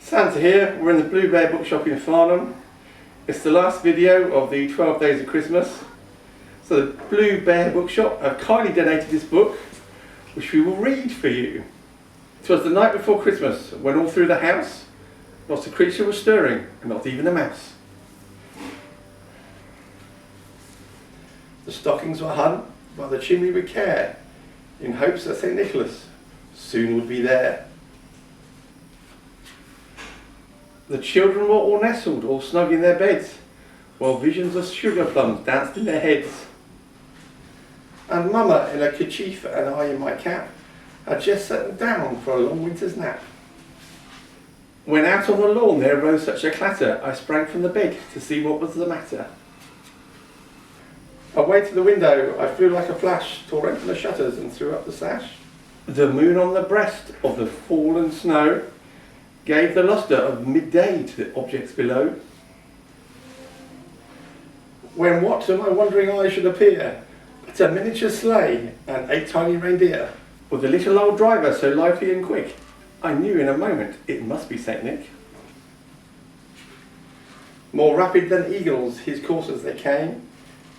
Santa here, we're in the Blue Bear bookshop in Farnham. It's the last video of the 12 Days of Christmas. So the Blue Bear bookshop have kindly donated this book, which we will read for you. It was the night before Christmas, when all through the house, not a creature was stirring, and not even a mouse. The stockings were hung by the chimney with care, in hopes that St. Nicholas soon would be there. The children were all nestled, all snug in their beds, while visions of sugar plums danced in their heads. And Mama, in her kerchief and I in my cap, had just settled down for a long winter's nap. When out on the lawn there rose such a clatter, I sprang from the bed to see what was the matter. Away to the window I flew like a flash, tore open the shutters and threw up the sash. The moon on the breast of the fallen snow gave the lustre of midday to the objects below. When what to my wondering eyes should appear but a miniature sleigh and 8 tiny reindeer, with a little old driver so lively and quick, I knew in a moment it must be St. Nick. More rapid than eagles his coursers they came,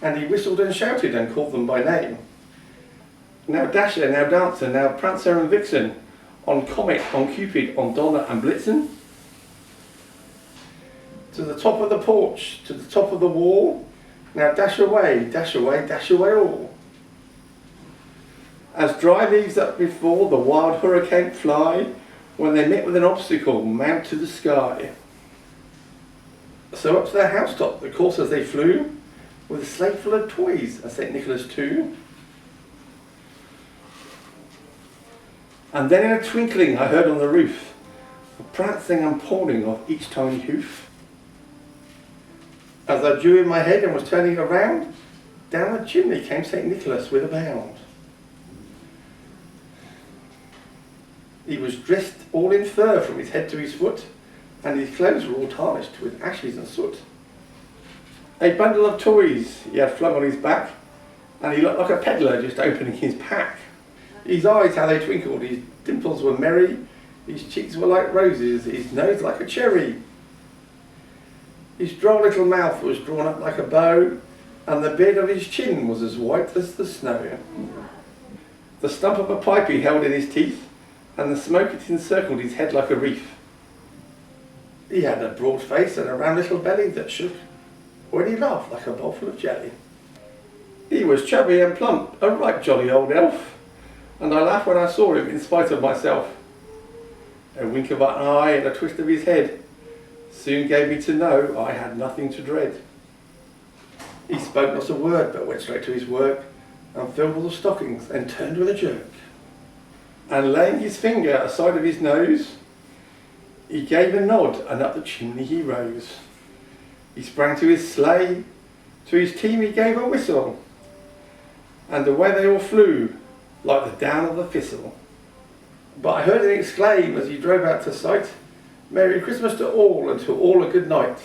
and he whistled and shouted and called them by name. Now Dasher, now Dancer, now Prancer and Vixen, on Comet, on Cupid, on Donner and Blitzen. To the top of the porch, to the top of the wall, now dash away, dash away, dash away all. As dry leaves that before the wild hurricane fly, when they met with an obstacle, mount to the sky. So up to their housetop the coursers they flew, with a sleigh full of toys, and St. Nicholas too. And then in a twinkling I heard on the roof the prancing and pawing of each tiny hoof. As I drew in my head and was turning around, down the chimney came St. Nicholas with a bound. He was dressed all in fur from his head to his foot, and his clothes were all tarnished with ashes and soot. A bundle of toys he had flung on his back, and he looked like a peddler just opening his pack. His eyes, how they twinkled, his dimples were merry, his cheeks were like roses, his nose like a cherry. His droll little mouth was drawn up like a bow, and the beard of his chin was as white as the snow. The stump of a pipe he held in his teeth, and the smoke it encircled his head like a wreath. He had a broad face and a round little belly that shook when he laughed like a bowl full of jelly. He was chubby and plump, a right jolly old elf, and I laughed when I saw him in spite of myself. A wink of an eye and a twist of his head soon gave me to know I had nothing to dread. He spoke not a word but went straight to his work, and filled all the stockings and turned with a jerk. And laying his finger aside of his nose, he gave a nod and up the chimney he rose. He sprang to his sleigh, to his team he gave a whistle, and away they all flew like the down of the thistle. But I heard him exclaim as he drove out to sight, "Merry Christmas to all, and to all a good night."